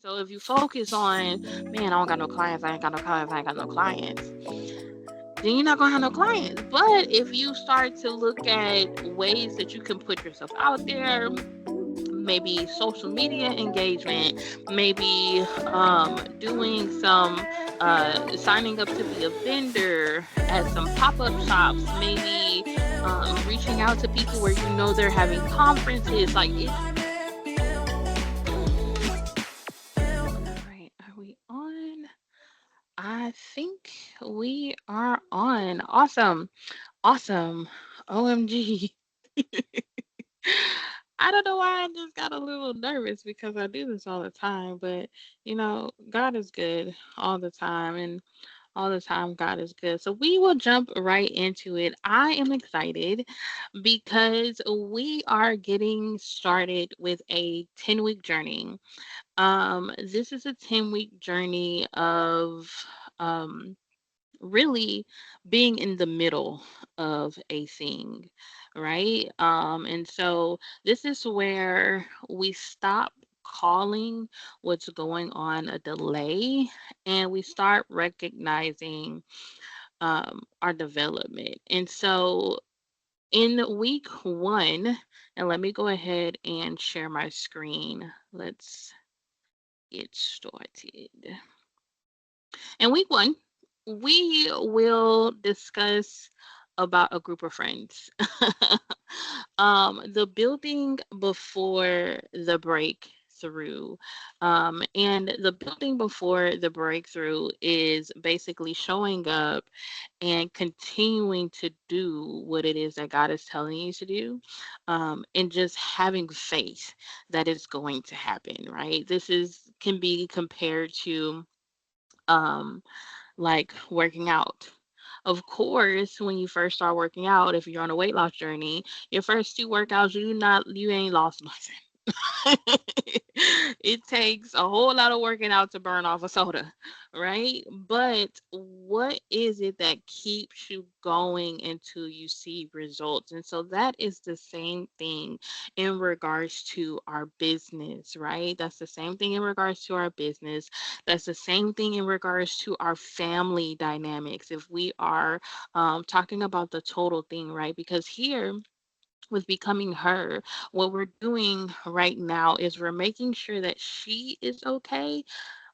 So if you focus on, man, I don't got no clients, I ain't got no clients, I ain't got no clients, then you're not gonna have no clients. But if you start to look at ways that you can put yourself out there, maybe social media engagement, maybe doing some signing up to be a vendor at some pop-up shops, maybe reaching out to people where you know they're having conferences, like it's all right. Are we on? I think we are on. Awesome. Awesome. OMG. I don't know why I just got a little nervous because I do this all the time, but God is good all the time, and all the time God is good. So we will jump right into it. I am excited because we are getting started with a 10-week journey. This is a 10-week journey of um really being in the middle of a thing, right? And so this is where we stop calling what's going on a delay, and we start recognizing our development. And so in week one, and let me go ahead and share my screen. Let's get started. In week one, we will discuss about a group of friends. The building before the breakthrough. And the building before the breakthrough is basically showing up and continuing to do what it is that God is telling you to do, and just having faith that it's going to happen, right? This is can be compared to um like working out. Of course, when you first start working out, if you're on a weight loss journey, your first two workouts, you ain't lost nothing. It takes a whole lot of working out to burn off a soda, right? But what is it that keeps you going until you see results? And so that is the same thing in regards to our business, right? That's the same thing in regards to our business. That's the same thing in regards to our family dynamics. If we are talking about the total thing, right? Because here, with becoming her, what we're doing right now is we're making sure that she is okay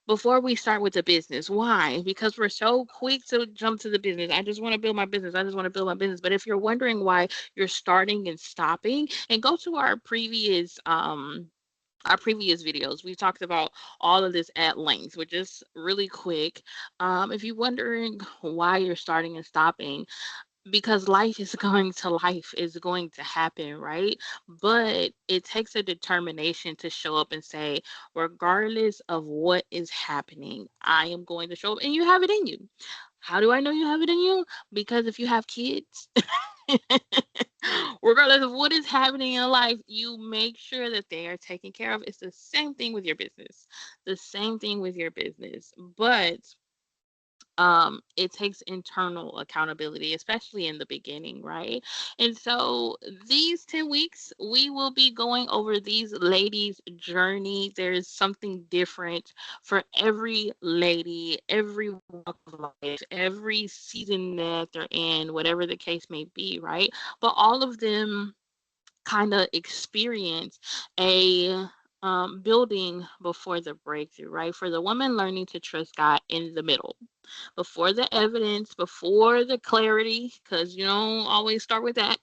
before we start with the business. Why? Because we're so quick to jump to the business. I just want to build my business. I just want to build my business. But if you're wondering why you're starting and stopping, and go to our previous videos, we talked about all of this at length, which is really quick. If you're wondering why you're starting and stopping, because life is going to life is going to happen, right? But it takes a determination to show up and say, regardless of what is happening, I am going to show up, and you have it in you. How do I know you have it in you? Because if you have kids, regardless of what is happening in life, you make sure that they are taken care of. It's the same thing with your business. The same thing with your business. But it takes internal accountability, especially in the beginning, right? And so these 10 weeks we will be going over these ladies journey. There's something different for every lady, every walk of life, every season that they're in, whatever the case may be, right? But all of them kind of experience a building before the breakthrough, right? For the woman, learning to trust God in the middle, before the evidence, before the clarity, because you don't always start with that,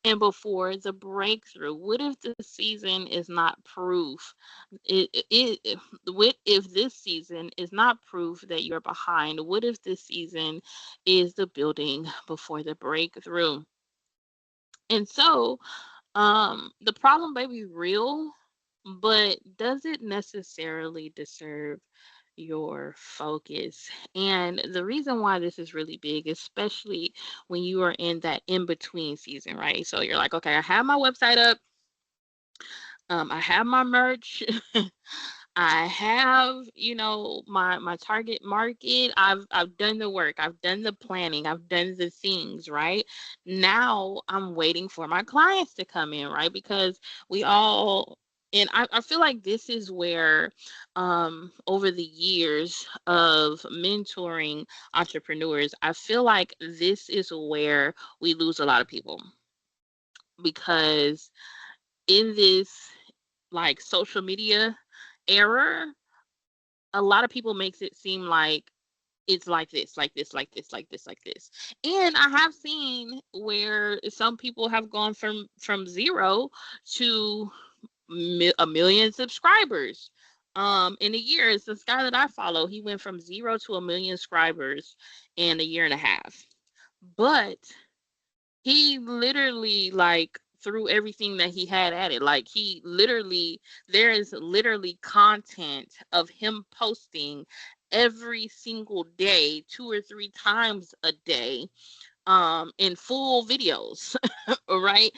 and before the breakthrough. What if the season is not proof? What if this season is not proof that you're behind? What if this season is the building before the breakthrough? And so, the problem may be real, but does it necessarily deserve your focus? And the reason why this is really big, especially when you are in that in between season, right? So you're like, okay, I have my website up, I have my merch, I have, my target market. I've done the work, I've done the planning, I've done the things, right? Now I'm waiting for my clients to come in, right? Because we all And I feel like this is where, over the years of mentoring entrepreneurs, I feel like this is where we lose a lot of people, because in this like social media era, a lot of people makes it seem like it's like this, like this, like this, like this, like this. And I have seen where some people have gone from zero to a million subscribers. In a year, it's this guy that I follow. He went from zero to a million subscribers in a year and a half. But he literally like threw everything that he had at it. Like he literally, there is literally content of him posting every single day, 2 or 3 times a day, in full videos, right?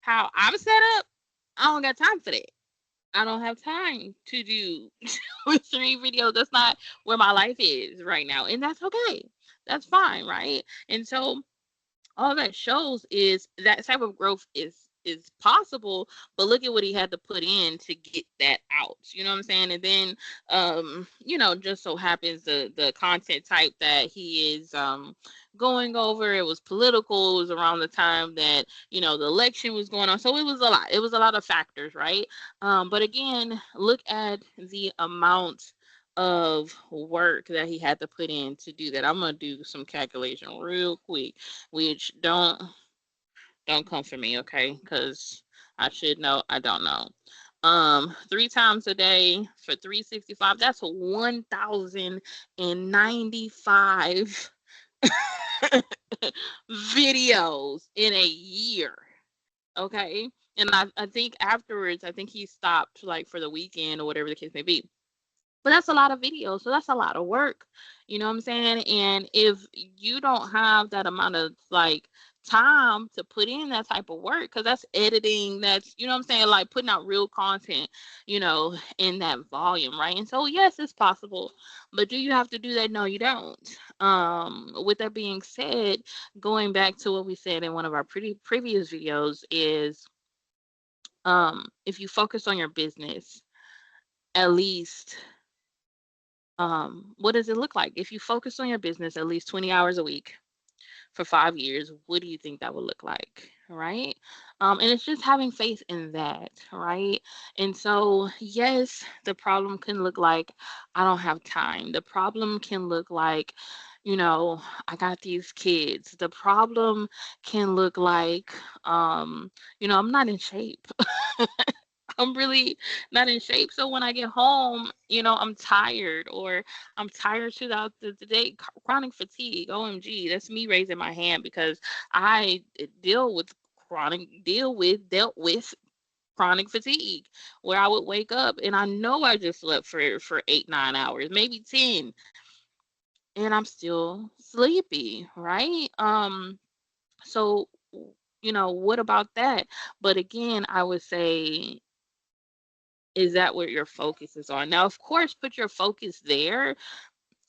How I'm set up, I don't got time for that. I don't have time to do 2 or 3 videos. That's not where my life is right now. And that's okay. That's fine, right? And so all that shows is that type of growth is possible, but look at what he had to put in to get that out. You know what I'm saying? And then just so happens the content type that he is going over, it was political. It was around the time that, the election was going on. So it was a lot. It was a lot of factors, right? But again, look at the amount of work that he had to put in to do that. I'm gonna do some calculation real quick, which don't come for me, okay? Because I should know. I don't know. 3 times a day for 365. That's 1,095 videos in a year. Okay. And I think afterwards, I think he stopped like for the weekend or whatever the case may be. But that's a lot of videos, so that's a lot of work. You know what I'm saying? And if you don't have that amount of like time to put in that type of work, because that's editing, that's, you know what I'm saying, like putting out real content, in that volume, right? And so yes, it's possible, but do you have to do that? No, you don't. With that being said, going back to what we said in one of our pretty previous videos is, if you focus on your business, at least, what does it look like? If you focus on your business at least 20 hours a week for 5 years, what do you think that would look like? Right? And it's just having faith in that, right? And so, yes, the problem can look like I don't have time. The problem can look like, I got these kids. The problem can look like, I'm not in shape. I'm really not in shape. So when I get home, I'm tired, or I'm tired throughout the day. Chronic fatigue. OMG, that's me raising my hand because I dealt with chronic fatigue, where I would wake up and I know I just slept for 8, 9 hours, maybe 10, and I'm still sleepy, right? So what about that? But again, I would say, is that what your focus is on? Now, of course, put your focus there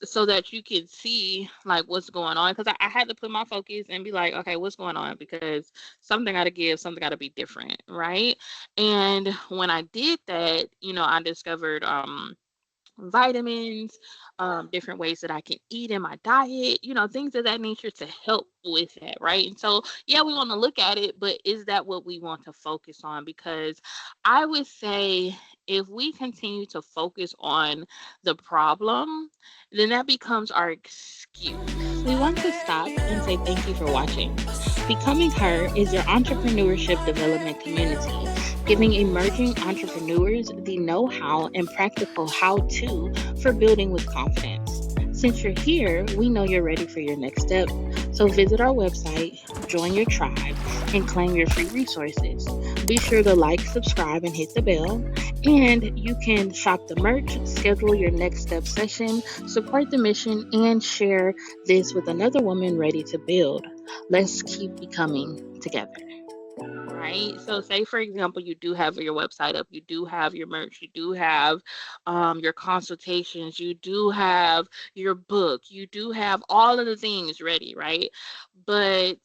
so that you can see like what's going on. Because I had to put my focus and be like, okay, what's going on? Because something got to give, something got to be different, right? And when I did that, I discovered vitamins, different ways that I can eat in my diet, things of that nature to help with that, right? And so, yeah, we want to look at it, but is that what we want to focus on? Because I would say if we continue to focus on the problem, then that becomes our excuse. We want to stop and say thank you for watching. Becoming Her is your entrepreneurship development community, giving emerging entrepreneurs the know how and practical how to for building with confidence. Since you're here, we know you're ready for your next step. So visit our website, join your tribe, and claim your free resources. Be sure to like, subscribe, and hit the bell. And you can shop the merch, schedule your next step session, support the mission, and share this with another woman ready to build. Let's keep becoming together. Right. So say for example, you do have your website up, you do have your merch, you do have your consultations, you do have your book, you do have all of the things ready, right? But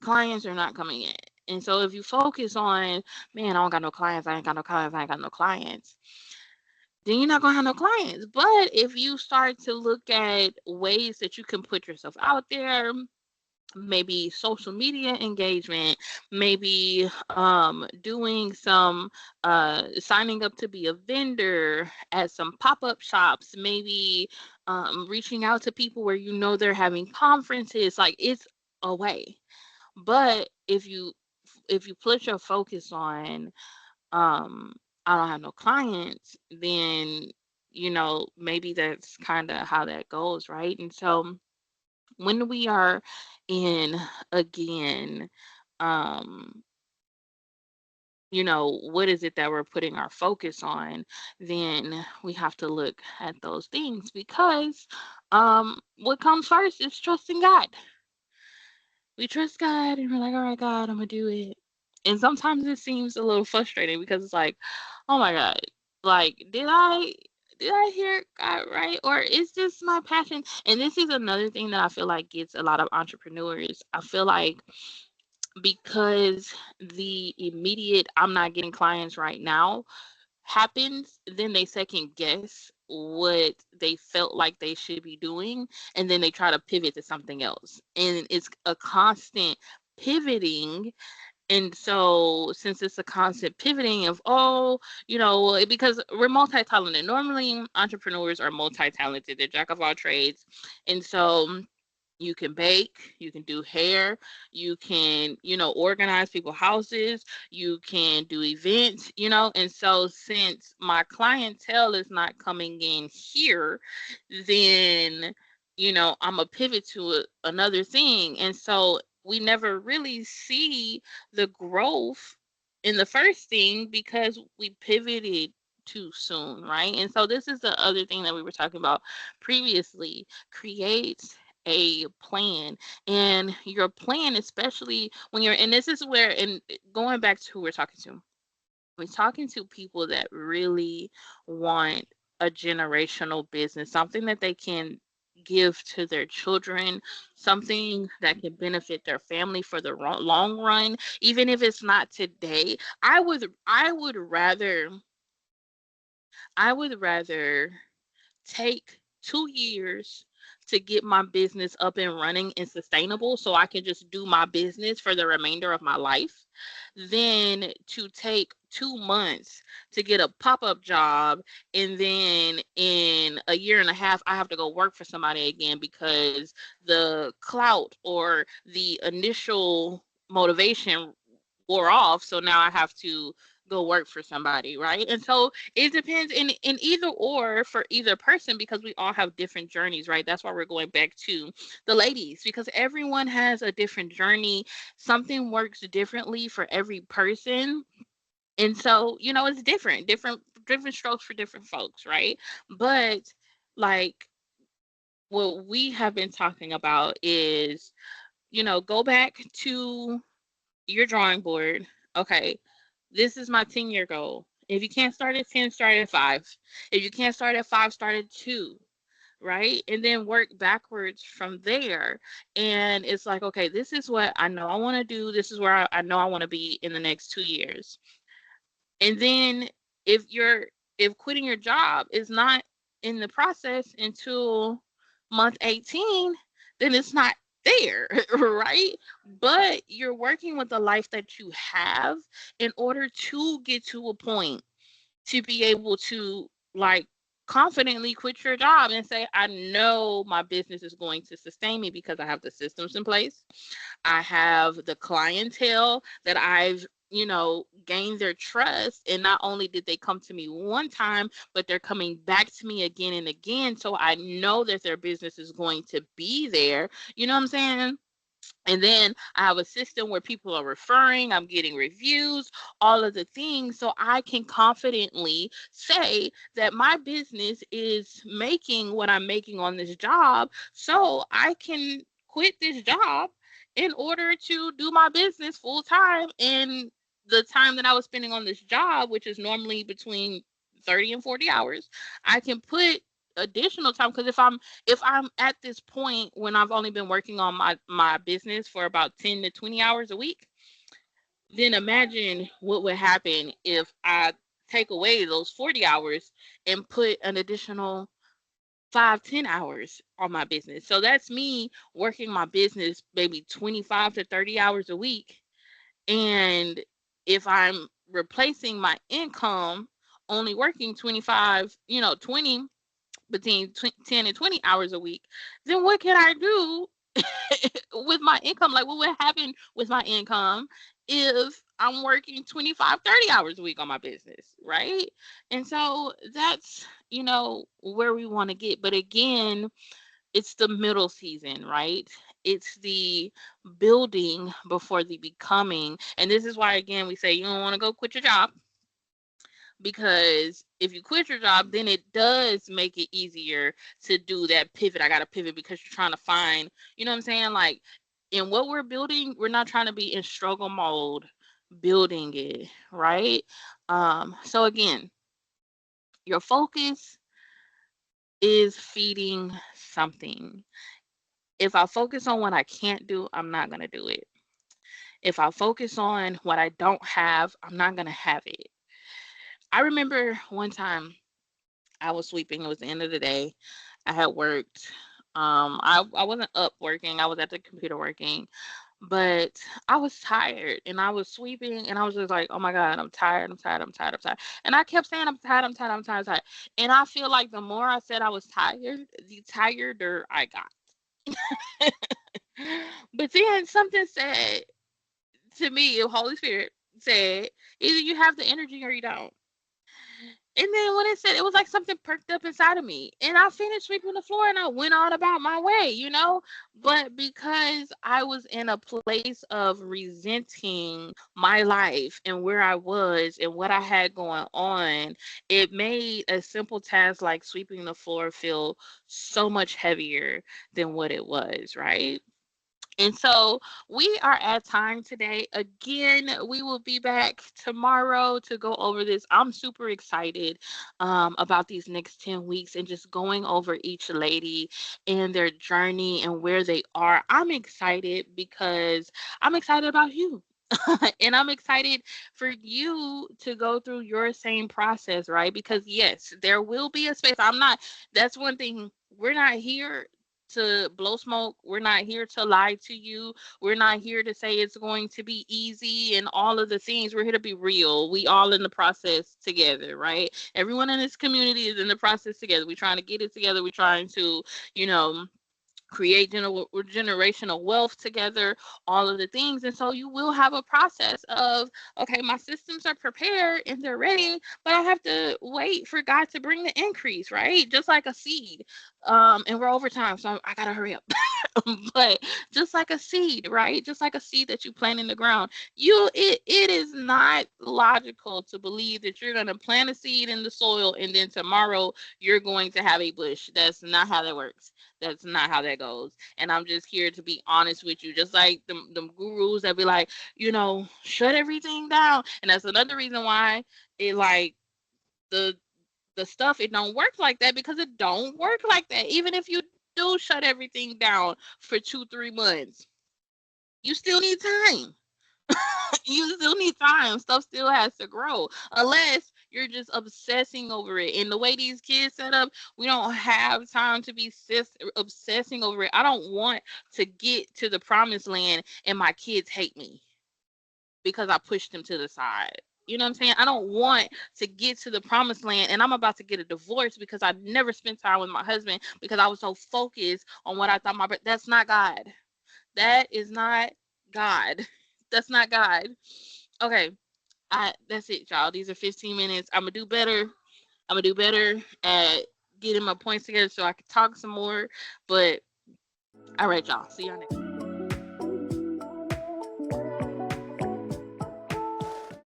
clients are not coming in. And so if you focus on, man, I don't got no clients, I ain't got no clients, I ain't got no clients, then you're not gonna have no clients. But if you start to look at ways that you can put yourself out there, maybe social media engagement, maybe doing some signing up to be a vendor at some pop-up shops, maybe reaching out to people where you know they're having conferences, like it's a way. But if you put your focus on um I don't have no clients, then maybe that's kind of how that goes, right? And so when we are in, again, um what is it that we're putting our focus on, then we have to look at those things, because what comes first is trusting God. We trust God and we're like, all right, God, I'm gonna do it. And sometimes it seems a little frustrating because it's like, oh my God, like, did I hear God right? Or is this my passion? And this is another thing that I feel like gets a lot of entrepreneurs. I feel like because the immediate I'm not getting clients right now happens, then they second guess what they felt like they should be doing, and then they try to pivot to something else. And it's a constant pivoting. And so, since it's a constant pivoting of, oh, because we're multi talented, normally entrepreneurs are multi talented, they're jack of all trades. And so, you can bake, you can do hair, you can, organize people's houses, you can do events, and so since my clientele is not coming in here, then, I'm a pivot to another thing. And so we never really see the growth in the first thing because we pivoted too soon, right? And so this is the other thing that we were talking about previously. Create a plan. And your plan, especially when you're, and this is where, and going back to who we're talking to, we're talking to people that really want a generational business, something that they can give to their children, something that can benefit their family for the long run, even if it's not today. I would rather take 2 years to get my business up and running and sustainable so I can just do my business for the remainder of my life than to take 2 months to get a pop-up job, and then in a year and a half I have to go work for somebody again because the clout or the initial motivation wore off, so now I have to go work for somebody, right? And so it depends in either or for either person, because we all have different journeys, right? That's why we're going back to the ladies, because everyone has a different journey. Something works differently for every person. And so, it's different strokes for different folks, right? But like what we have been talking about is, go back to your drawing board. Okay, this is my 10-year goal. If you can't start at 10, start at 5. If you can't start at 5, start at 2, right? And then work backwards from there. And it's like, okay, this is what I know I want to do. This is where I know I want to be in the next 2 years. And then if you're if quitting your job is not in the process until month 18, then it's not there, right? But you're working with the life that you have in order to get to a point to be able to, like, confidently quit your job and say, I know my business is going to sustain me because I have the systems in place. I have the clientele that I've, gained their trust. And not only did they come to me one time, but they're coming back to me again and again. So I know that their business is going to be there. You know what I'm saying? And then I have a system where people are referring, I'm getting reviews, all of the things. So I can confidently say that my business is making what I'm making on this job. So I can quit this job in order to do my business full time. And the time that I was spending on this job, which is normally between 30 and 40 hours, I can put additional time, because if I'm at this point when I've only been working on my business for about 10 to 20 hours a week, then imagine what would happen if I take away those 40 hours and put an additional 5, 10 hours on my business. So that's me working my business maybe 25 to 30 hours a week. And if I'm replacing my income only working 25, 20 between 10 and 20 hours a week, then what can I do with my income? Like, what would happen with my income if I'm working 25, 30 hours a week on my business, right? And so that's, where we want to get. But again, it's the middle season, right? It's the building before the becoming. And this is why, again, we say you don't want to go quit your job, because if you quit your job, then it does make it easier to do that pivot. I got to pivot because you're trying to find, you know what I'm saying? Like, in what we're building, we're not trying to be in struggle mode building it, right? So again, your focus is feeding something. If I focus on what I can't do, I'm not going to do it. If I focus on what I don't have, I'm not going to have it. I remember one time I was sweeping. It was the end of the day. I had worked. I wasn't up working. I was at the computer working, but I was tired and I was sweeping and I was just like, oh my God, I'm tired. I'm tired. I'm tired. I'm tired. And I kept saying, I'm tired. I'm tired. I'm tired. I'm tired. And I feel like the more I said I was tired, the tireder I got. But then something said to me, the Holy Spirit said, either you have the energy or you don't. And then when it said, it was like something perked up inside of me. And I finished sweeping the floor and I went on about my way. But because I was in a place of resenting my life and where I was and what I had going on, it made a simple task like sweeping the floor feel so much heavier than what it was, right? And so we are at time today. Again, we will be back tomorrow to go over this. I'm super excited about these next 10 weeks and just going over each lady and their journey and where they are. I'm excited because I'm excited about you. And I'm excited for you to go through your same process, right? Because yes, there will be a space. That's one thing. We're not here to blow smoke. We're not here to lie to you. We're not here to say it's going to be easy and all of the things. We're here to be real. We all in the process together, right? Everyone in this community is in the process together. We're trying to get it together. We're trying to, you know, create generational wealth together, all of the things. And so you will have a process of, okay, my systems are prepared and they're ready, but I have to wait for God to bring the increase, right? Just like a seed. And we're over time, so I gotta hurry up. But just like a seed, right? Just like a seed that you plant in the ground, it is not logical to believe that you're gonna plant a seed in the soil and then tomorrow you're going to have a bush. That's not how that works. That's not how that goes. And I'm just here to be honest with you. Just like them gurus that be like, shut everything down. And that's another reason why it like the stuff, it don't work like that, because it don't work like that. Even if you do shut everything down for 2, 3 months, you still need time. You still need time. Stuff still has to grow. Unless you're just obsessing over it. And the way these kids set up, we don't have time to be obsessing over it. I don't want to get to the promised land and my kids hate me because I pushed them to the side. You know what I'm saying? I don't want to get to the promised land and I'm about to get a divorce because I never spent time with my husband because I was so focused on what I thought that's not God. That is not God. That's not God. Okay. That's it, y'all. These are 15 minutes. I'm gonna do better. I'm gonna do better at getting my points together so I can talk some more. But all right, y'all. See y'all next.